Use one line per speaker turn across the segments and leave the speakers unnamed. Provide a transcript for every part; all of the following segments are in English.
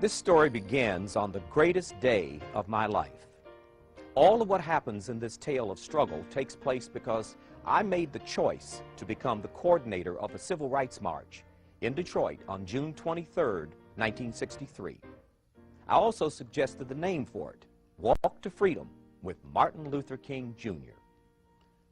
This story begins on the greatest day of my life. All of what happens in this tale of struggle takes place because I made the choice to become the coordinator of a civil rights march in Detroit on June 23, 1963. I also suggested the name for it, Walk to Freedom with Martin Luther King, Jr.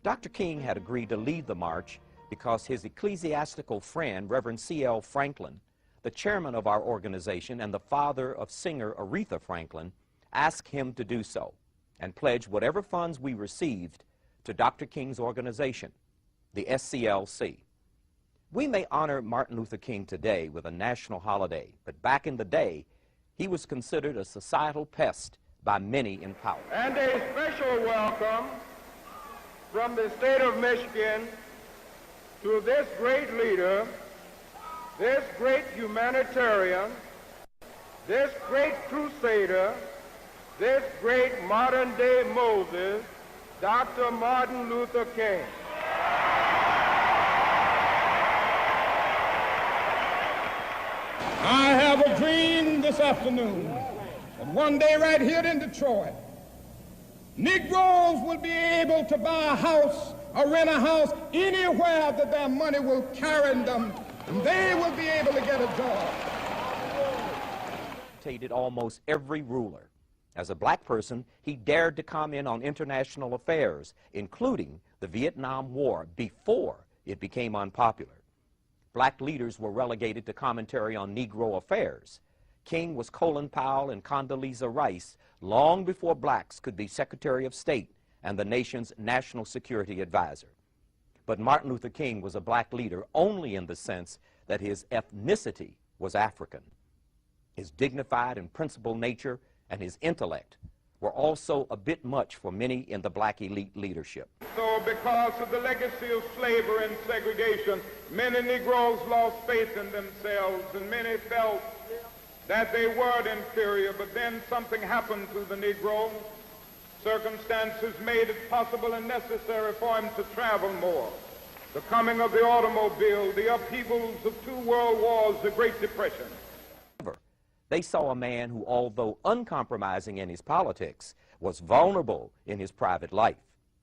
Dr. King had agreed to lead the march because his ecclesiastical friend, Reverend C.L. Franklin, the chairman of our organization and the father of singer Aretha Franklin, asked him to do so and pledge whatever funds we received to Dr. King's organization, the SCLC. We may honor Martin Luther King today with a national holiday, but back in the day, he was considered a societal pest by many in power.
And a special welcome from the state of Michigan to this great leader, this great humanitarian, this great crusader, this great modern-day Moses, Dr. Martin Luther King.
I have a dream this afternoon that one day right here in Detroit, Negroes will be able to buy a house or rent a house anywhere that their money will carry them, and they will be able to get a job.
Almost every ruler. As a black person, he dared to comment on international affairs, including the Vietnam War, before it became unpopular. Black leaders were relegated to commentary on Negro affairs. King was Colin Powell and Condoleezza Rice long before blacks could be Secretary of State and the nation's national security advisor. But Martin Luther King was a black leader only in the sense that his ethnicity was African. His dignified and principled nature and his intellect were also a bit much for many in the black elite leadership.
So because of the legacy of slavery and segregation, many Negroes lost faith in themselves, and many felt that they were inferior. But then something happened to the Negro. Circumstances made it possible and necessary for him to travel more. The coming of the automobile, the upheavals of 2 world wars, the Great Depression.
They saw a man who, although uncompromising in his politics, was vulnerable in his private life.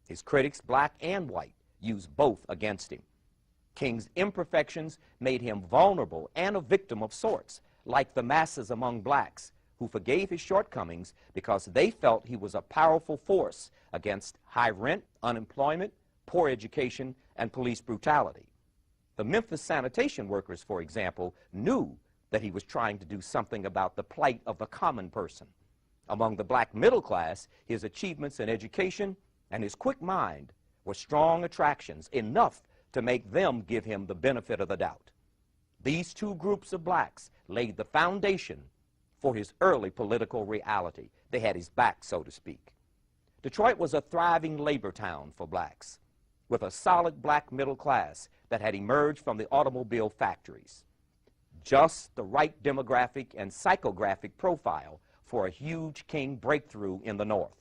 His critics, black and white, used both against him. King's imperfections made him vulnerable and a victim of sorts, like the masses among blacks, who forgave his shortcomings because they felt he was a powerful force against high rent, unemployment, poor education, and police brutality. The Memphis sanitation workers, for example, knew that he was trying to do something about the plight of the common person. Among the black middle class, his achievements in education and his quick mind were strong attractions, enough to make them give him the benefit of the doubt. These two groups of blacks laid the foundation for his early political reality. They had his back, so to speak. Detroit was a thriving labor town for blacks, with a solid black middle class that had emerged from the automobile factories. Just the right demographic and psychographic profile for a huge King breakthrough in the North.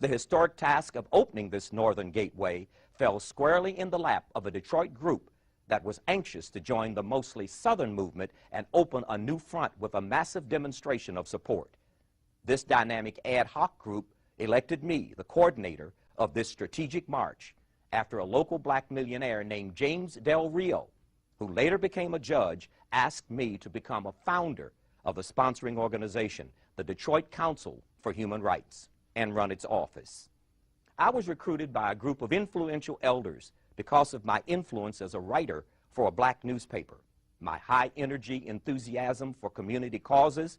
The historic task of opening this northern gateway fell squarely in the lap of a Detroit group that was anxious to join the mostly southern movement and open a new front with a massive demonstration of support. This dynamic ad hoc group elected me, the coordinator of this strategic march, after a local black millionaire named James Del Rio, who later became a judge, asked me to become a founder of the sponsoring organization, the Detroit Council for Human Rights, and run its office. I was recruited by a group of influential elders because of my influence as a writer for a black newspaper, my high energy enthusiasm for community causes,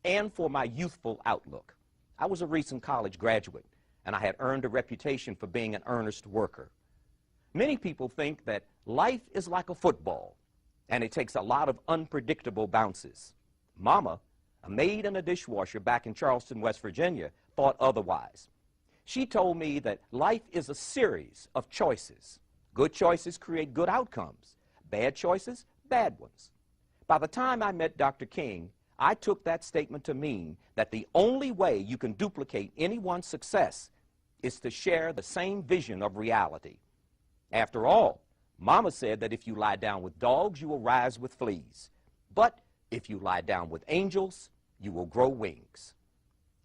and for my youthful outlook. I was a recent college graduate, and I had earned a reputation for being an earnest worker. Many people think that life is like a football, and it takes a lot of unpredictable bounces. Mama, a maid and a dishwasher back in Charleston, West Virginia, thought otherwise. She told me that life is a series of choices. Good choices create good outcomes. Bad choices, bad ones. By the time I met Dr. King, I took that statement to mean that the only way you can duplicate anyone's success is to share the same vision of reality. After all, Mama said that if you lie down with dogs, you will rise with fleas. But If you lie down with angels, you will grow wings.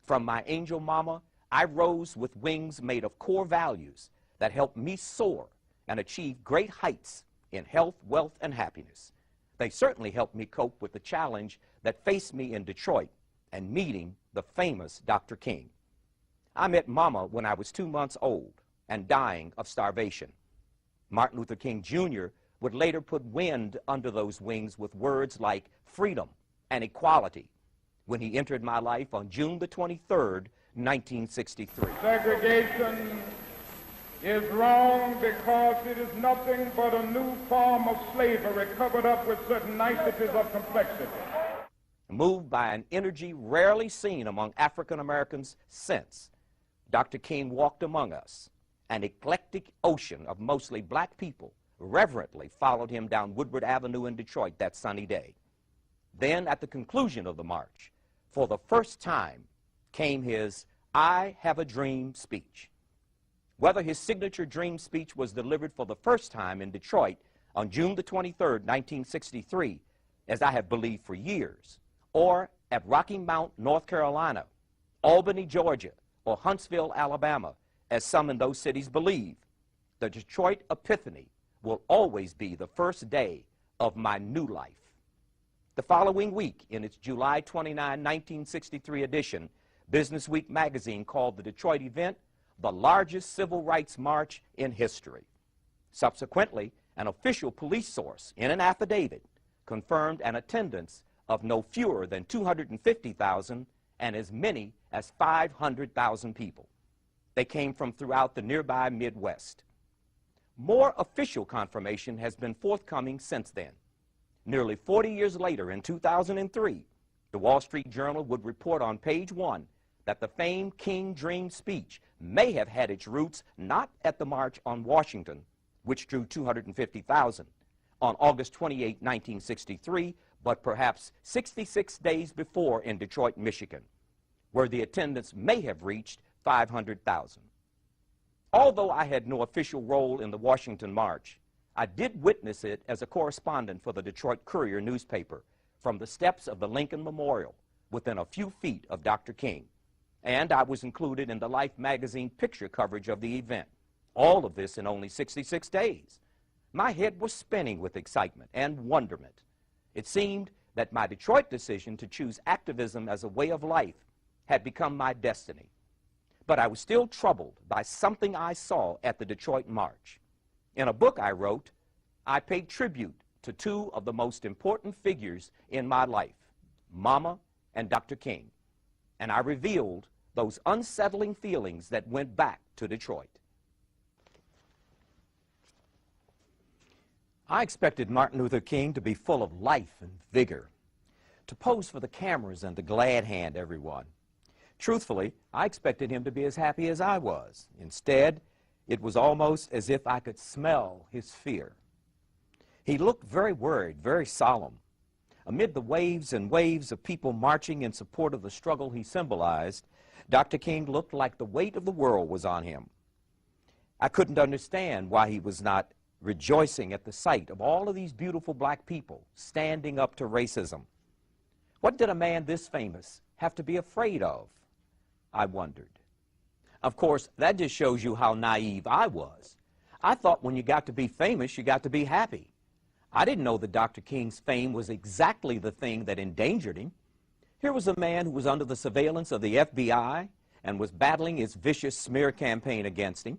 From my angel mama, I rose with wings made of core values that helped me soar and achieve great heights in health, wealth, and happiness. They certainly helped me cope with the challenge that faced me in Detroit and meeting the famous Dr. King. I met Mama when I was 2 months old and dying of starvation. Martin Luther King Jr. would later put wind under those wings with words like freedom and equality when he entered my life on June the 23rd, 1963.
Segregation is wrong because it is nothing but a new form of slavery covered up with certain niceties of complexity.
Moved by an energy rarely seen among African Americans since, Dr. King walked among us. An eclectic ocean of mostly black people reverently followed him down Woodward Avenue in Detroit that sunny day. Then, at the conclusion of the march, for the first time, came his "I Have a Dream" speech. Whether his signature dream speech was delivered for the first time in Detroit on June the 23rd, 1963, as I have believed for years, or at Rocky Mount, North Carolina, Albany, Georgia, or Huntsville, Alabama, as some in those cities believe, the Detroit Epiphany will always be the first day of my new life. The following week, in its July 29, 1963 edition, Business Week magazine called the Detroit event the largest civil rights march in history. Subsequently, an official police source in an affidavit confirmed an attendance of no fewer than 250,000 and as many as 500,000 people. They came from throughout the nearby Midwest. More official confirmation has been forthcoming since then. Nearly 40 years later, in 2003, the Wall Street Journal would report on page 1 that the famed King Dream speech may have had its roots not at the March on Washington, which drew 250,000, on August 28, 1963, but perhaps 66 days before in Detroit, Michigan, where the attendance may have reached 500,000. Although I had no official role in the Washington March, I did witness it as a correspondent for the Detroit Courier newspaper from the steps of the Lincoln Memorial within a few feet of Dr. King, and I was included in the Life magazine picture coverage of the event. All of this in only 66 days. My head was spinning with excitement and wonderment. It seemed that my Detroit decision to choose activism as a way of life had become my destiny. But I was still troubled by something I saw at the Detroit March. In a book I wrote, I paid tribute to two of the most important figures in my life, Mama and Dr. King, and I revealed those unsettling feelings that went back to Detroit. I expected Martin Luther King to be full of life and vigor, to pose for the cameras and to glad hand everyone. Truthfully, I expected him to be as happy as I was. Instead, it was almost as if I could smell his fear. He looked very worried, very solemn. Amid the waves and waves of people marching in support of the struggle he symbolized, Dr. King looked like the weight of the world was on him. I couldn't understand why he was not rejoicing at the sight of all of these beautiful black people standing up to racism. What did a man this famous have to be afraid of? I wondered. Of course, that just shows you how naive I was. I thought when you got to be famous, you got to be happy. I didn't know that Dr. King's fame was exactly the thing that endangered him. Here was a man who was under the surveillance of the FBI and was battling its vicious smear campaign against him.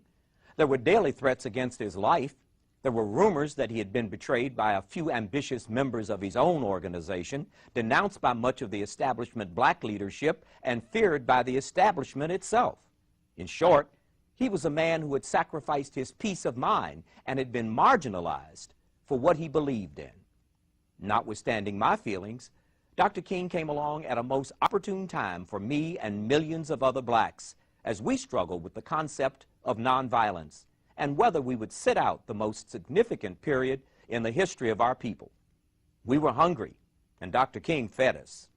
There were daily threats against his life. There were rumors that he had been betrayed by a few ambitious members of his own organization, denounced by much of the establishment black leadership, and feared by the establishment itself. In short, he was a man who had sacrificed his peace of mind and had been marginalized for what he believed in. Notwithstanding my feelings, Dr. King came along at a most opportune time for me and millions of other blacks as we struggled with the concept of nonviolence and whether we would sit out the most significant period in the history of our people. We were hungry, and Dr. King fed us.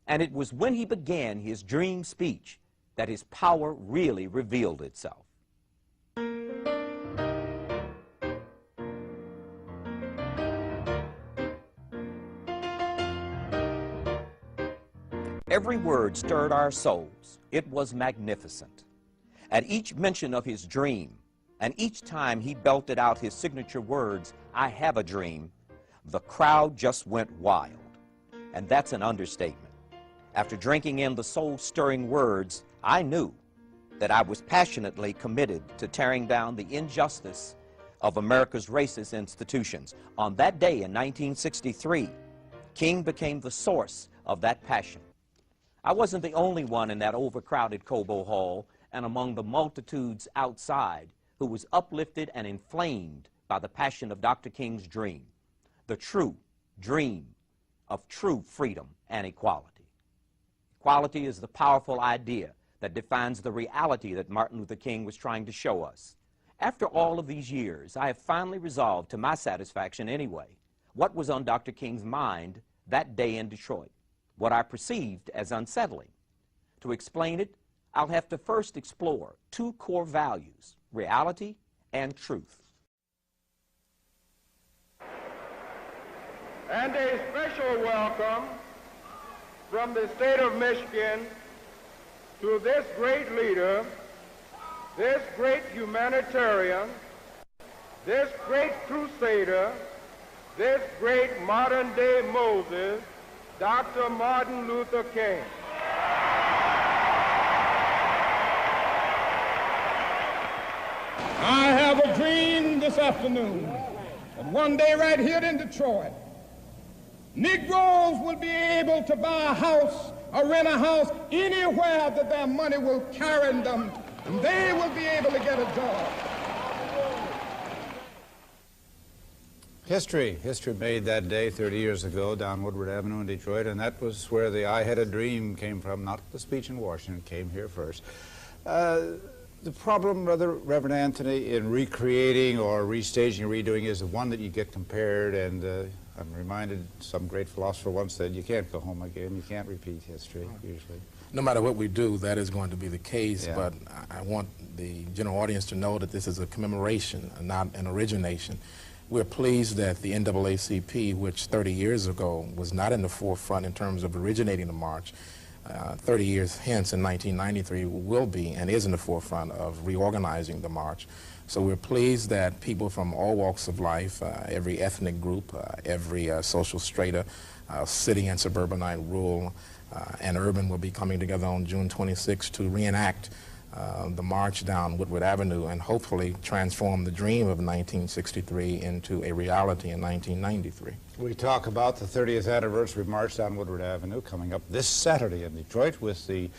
And it was when he began his dream speech that his power really revealed itself. Every word stirred our souls. It was magnificent. At each mention of his dream, and each time he belted out his signature words, "I have a dream," the crowd just went wild. And that's an understatement. After drinking in the soul-stirring words, I knew that I was passionately committed to tearing down the injustice of America's racist institutions. On that day in 1963, King became the source of that passion. I wasn't the only one in that overcrowded Cobo Hall and among the multitudes outside who was uplifted and inflamed by the passion of Dr. King's dream, the true dream of true freedom and equality. Equality is the powerful idea that defines the reality that Martin Luther King was trying to show us. After all of these years, I have finally resolved, to my satisfaction anyway, what was on Dr. King's mind that day in Detroit, what I perceived as unsettling. To explain it, I'll have to first explore two core values, reality and truth.
And a special welcome from the state of Michigan to this great leader, this great humanitarian, this great crusader, this great modern-day Moses, Dr. Martin Luther King.
I have a dream this afternoon that one day right here in Detroit, Negroes will be able to buy a house or rent a house anywhere that their money will carry them, and they will be able to get a job.
History made that day 30 years ago down Woodward Avenue in Detroit, and that was where the "I Had a Dream" came from, not the speech in Washington. It came here first. The problem, Reverend Anthony, in recreating or restaging or redoing is the one that you get compared, and I'm reminded some great philosopher once said, you can't go home again, you can't repeat history, usually.
No matter what we do, that is going to be the case,
Yeah.
but I want the general audience to know that this is a commemoration, not an origination. We're pleased that the NAACP, which 30 years ago was not in the forefront in terms of originating the march, 30 years hence in 1993 will be and is in the forefront of reorganizing the march. So we're pleased that people from all walks of life, every ethnic group, every social strata, city and suburbanite, rural and urban, will be coming together on June 26 to reenact the march down Woodward Avenue and hopefully transform the dream of 1963 into a reality in 1993.
We talk about the 30th anniversary march down Woodward Avenue coming up this Saturday in Detroit with the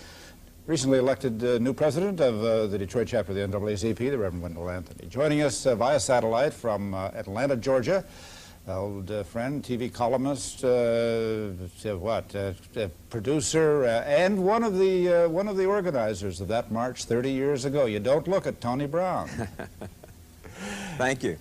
recently elected new president of the Detroit chapter of the NAACP, the Reverend Wendell Anthony. Joining us via satellite from Atlanta, Georgia, old friend, TV columnist, producer, and one of the organizers of that march 30 years ago. You don't look at Tony Brown.
Thank you.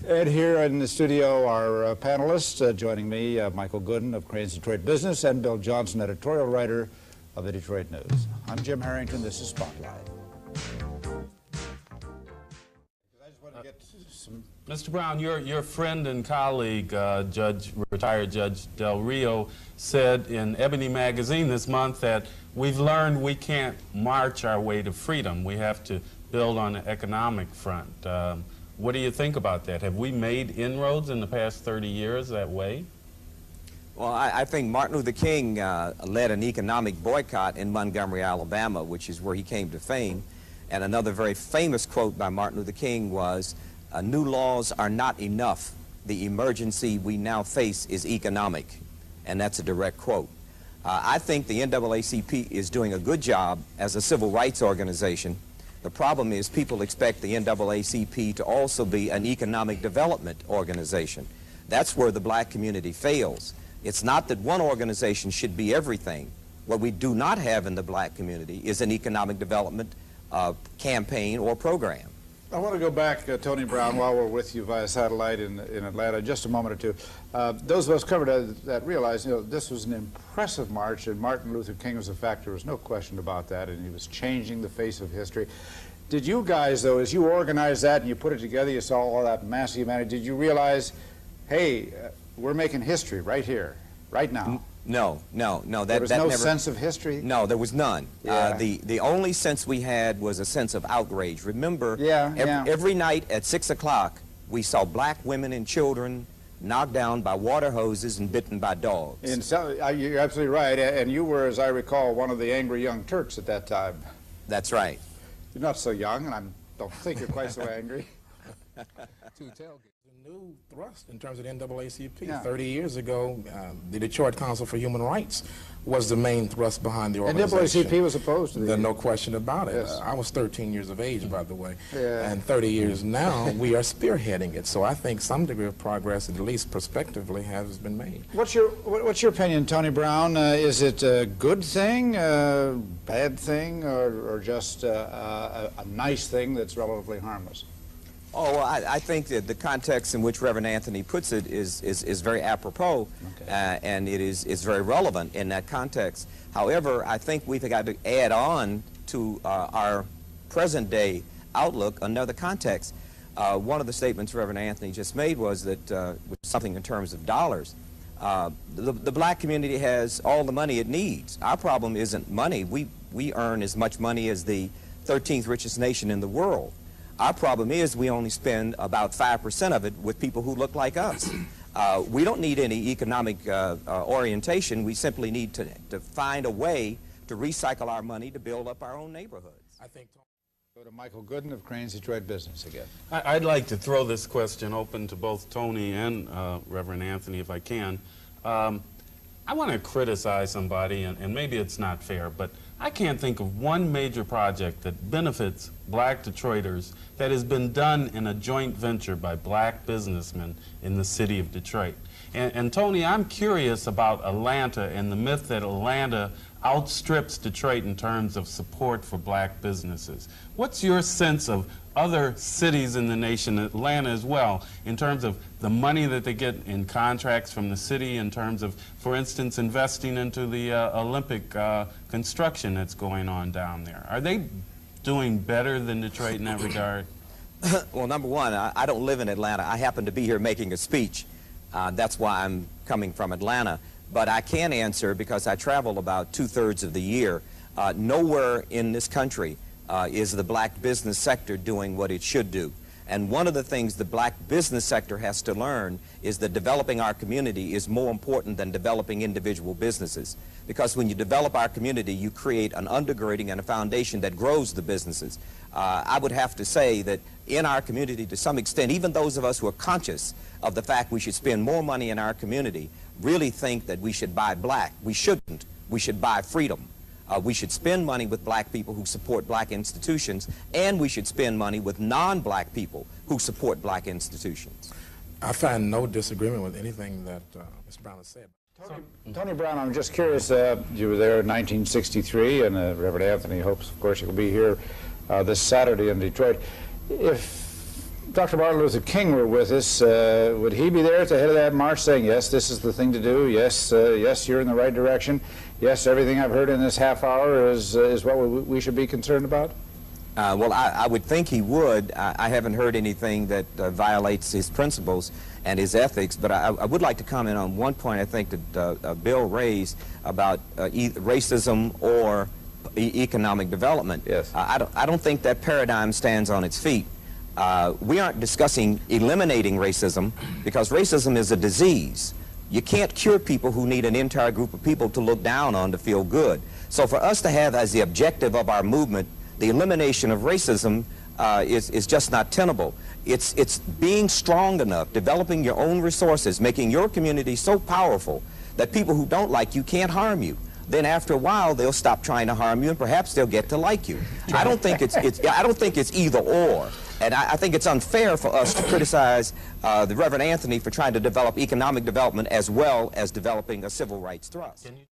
And here in the studio, our panelists, joining me, Michael Gooden of Crain's Detroit Business and Bill Johnson, editorial writer of the Detroit News. I'm Jim Harrington. This is Spotlight. I just want to get some...
Mr. Brown, your friend and colleague, retired Judge Del Rio, said in Ebony magazine this month that we've learned we can't march our way to freedom. We have to build on the economic front. What do you think about that? Have we made inroads in the past 30 years that way?
Well, I think Martin Luther King led an economic boycott in Montgomery, Alabama, which is where he came to fame. And another very famous quote by Martin Luther King was, "New laws are not enough. The emergency we now face is economic." And that's a direct quote. I think the NAACP is doing a good job as a civil rights organization. The problem is people expect the NAACP to also be an economic development organization. That's where the black community fails. It's not that one organization should be everything. What we do not have in the black community is an economic development campaign or program.
I want to go back, Tony Brown, while we're with you via satellite in Atlanta, just a moment or two. Those of us covered that realize, this was an impressive march, and Martin Luther King was a factor. There was no question about that, and he was changing the face of history. Did you guys, though, as you organized that and you put it together, you saw all that massive humanity, did you realize, hey, we're making history right here, right now?
No.
There was no sense of history?
No, there was none.
Yeah.
The only sense we had was a sense of outrage. Remember,
Yeah.
every night at 6 o'clock, we saw black women and children knocked down by water hoses and bitten by dogs.
And so, you're absolutely right, and you were, as I recall, one of the angry young Turks at that time.
That's right.
You're not so young, and I don't think you're quite so angry.
A new thrust in terms of the NAACP.
Yeah.
30 years ago, the Detroit Council for Human Rights was the main thrust behind the organization.
NAACP was opposed to
There's
the...
no question about it.
Yes.
I was 13 years of age, by the way.
Yeah.
And 30 years now, we are spearheading it. So I think some degree of progress, at least prospectively, has been made.
What's your opinion, Tony Brown? Is it a good thing, a bad thing, or just a nice thing that's relatively harmless?
Oh, well, I think that the context in which Reverend Anthony puts it is very apropos, and it is very relevant in that context. However, I think we've got to add on to our present-day outlook another context. One of the statements Reverend Anthony just made was that something in terms of dollars. The black community has all the money it needs. Our problem isn't money. We earn as much money as the 13th richest nation in the world. Our problem is we only spend about 5% of it with people who look like us. We don't need any economic orientation. We simply need to find a way to recycle our money to build up our own neighborhoods.
I think.
Go to Michael Gooden of Crane's Detroit Business again.
I'd like to throw this question open to both Tony and Reverend Anthony, if I can. I want to criticize somebody, and maybe it's not fair, but I can't think of one major project that benefits black Detroiters that has been done in a joint venture by black businessmen in the city of Detroit. And Tony, I'm curious about Atlanta and the myth that Atlanta outstrips Detroit in terms of support for black businesses. What's your sense of other cities in the nation, Atlanta as well, in terms of the money that they get in contracts from the city, in terms of, for instance, investing into the Olympic construction that's going on down there? Are they doing better than Detroit in that regard?
Well, number one, I don't live in Atlanta. I happen to be here making a speech. That's why I'm coming from Atlanta. But I can answer, because I travel about 2/3 of the year, nowhere in this country is the black business sector doing what it should do. And one of the things the black business sector has to learn is that developing our community is more important than developing individual businesses. Because when you develop our community, you create an undergirding and a foundation that grows the businesses. I would have to say that in our community, to some extent, even those of us who are conscious of the fact we should spend more money in our community really think that we should buy black. We shouldn't. We should buy freedom. We should spend money with black people who support black institutions, and we should spend money with non-black people who support black institutions.
I find no disagreement with anything that Mr. Brown has said.
Tony Brown, I'm just curious, you were there in 1963, and Reverend Anthony hopes, of course, you'll be here this Saturday in Detroit. If Dr. Martin Luther King were with us, would he be there at the head of that march saying, yes, this is the thing to do, yes, yes, you're in the right direction, yes, everything I've heard in this half hour is what we should be concerned about?
Well, I would think he would. I haven't heard anything that violates his principles and his ethics, but I would like to comment on one point I think that Bill raised about racism or economic development.
Yes.
I don't think that paradigm stands on its feet. We aren't discussing eliminating racism, because racism is a disease. You can't cure people who need an entire group of people to look down on to feel good. So for us to have as the objective of our movement the elimination of racism is just not tenable. It's being strong enough, developing your own resources, making your community so powerful that people who don't like you can't harm you. Then after a while they'll stop trying to harm you, and perhaps they'll get to like you. I don't think it's either or. And I think it's unfair for us to criticize the Reverend Anthony for trying to develop economic development as well as developing a civil rights thrust.